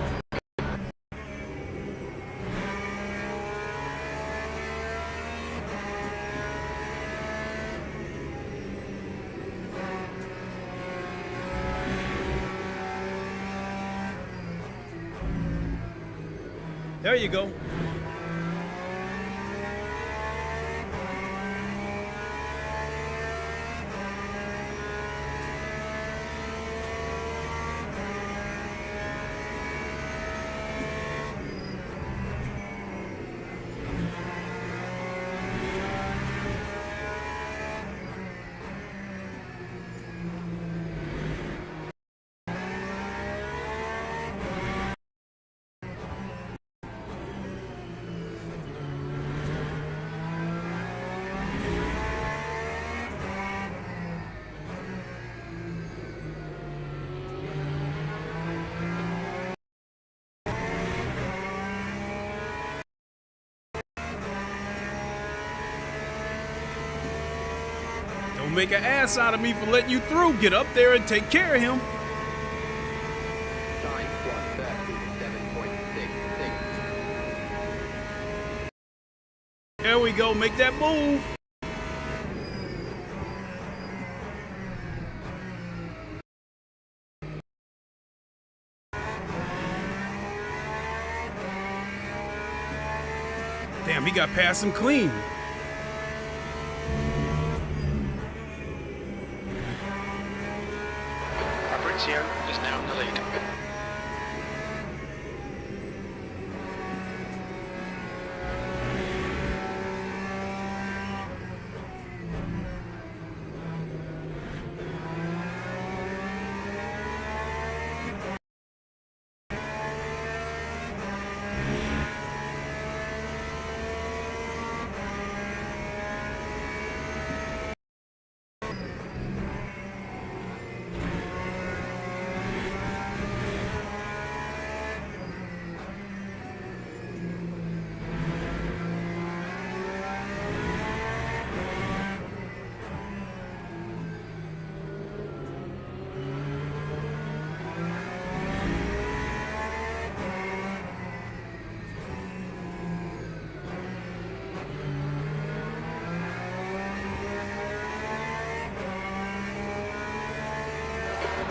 There you go. Don't make an ass out of me for letting you through. Get up there and take care of him. Time 1:37.66. There we go. Make that move. Damn, he got past him clean. Fabrizio is now in the lead.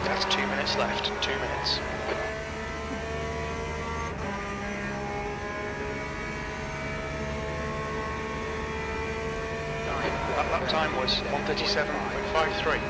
That's 2 minutes left. 2 minutes. That lap time was 1:37.53.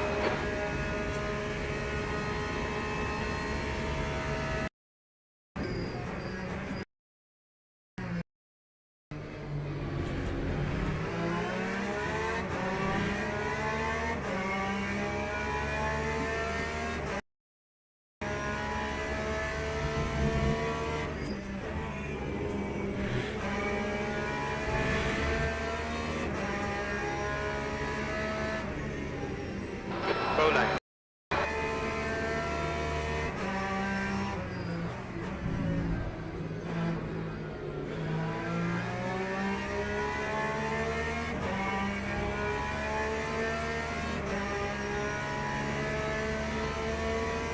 Bowlane.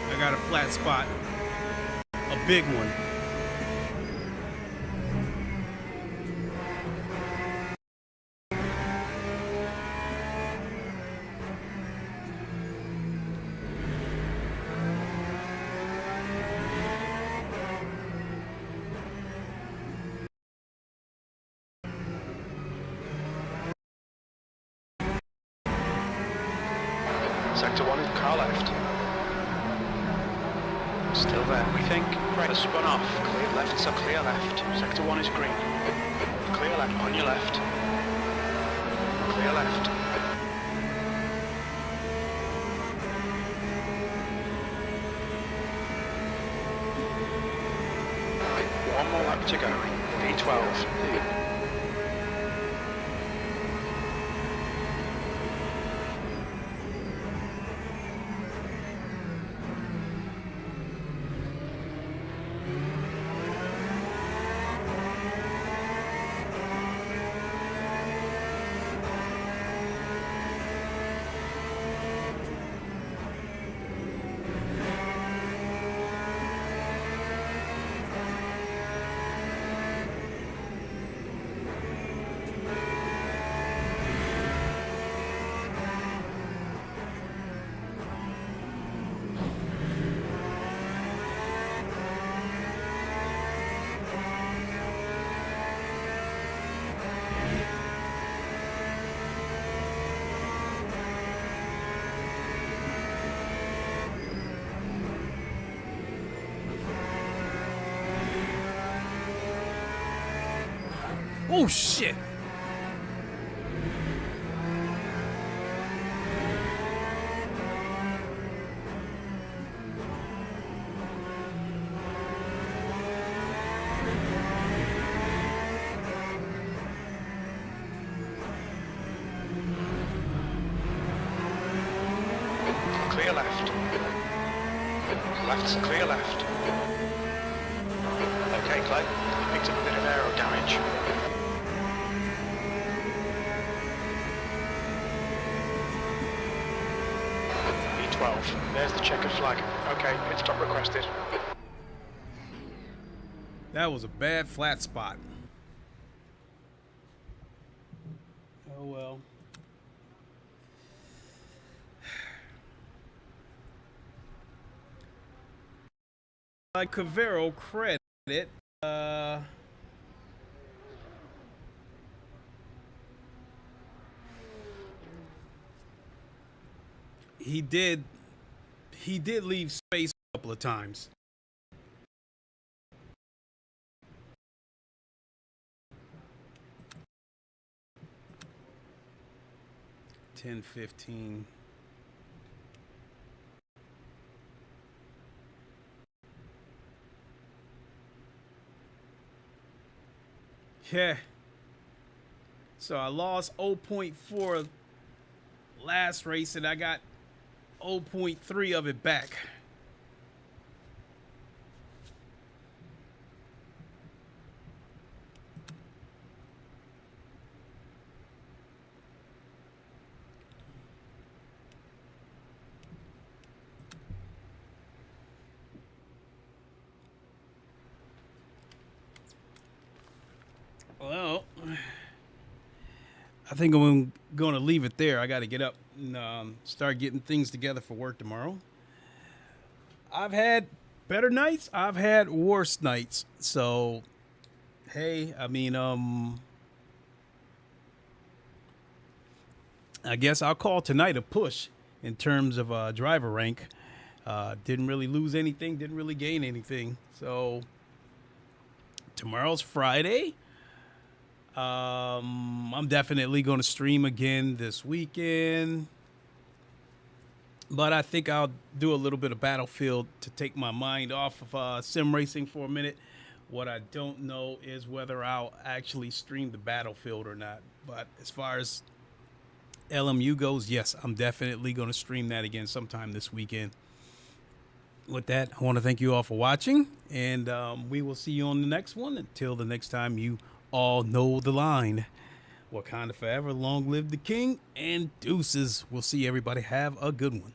I got a flat spot, a big one. Sector 1 is car left. Still there, we think. Right, has spun off. Clear left, so clear left. Sector 1 is green. Clear left, on your left. Clear left. One more lap to go. V12. Oh shit! Clear left. Left's clear left. Okay, Clay. You picked up a bit of aero damage. V12. There's the checkered flag. Okay, pit stop requested. That was a bad flat spot. Oh well. Like Cavero credit, he did leave space a couple of times. $10, $15. Yeah. So I lost 0.4 last race and I got 0.3 of it back. Well, I think I'm going to leave it there. I got to get up and start getting things together for work tomorrow. I've had better nights. I've had worse nights. So, hey, I mean, I guess I'll call tonight a push in terms of driver rank. Didn't really lose anything. Didn't really gain anything. So tomorrow's Friday. I'm definitely going to stream again this weekend. But I think I'll do a little bit of Battlefield to take my mind off of sim racing for a minute. What I don't know is whether I'll actually stream the Battlefield or not. But as far as LMU goes, yes, I'm definitely going to stream that again sometime this weekend. With that, I want to thank you all for watching, and we will see you on the next one. Until the next time, you all know the line. Wakanda forever, long live the king, and deuces. We'll see everybody. Have a good one.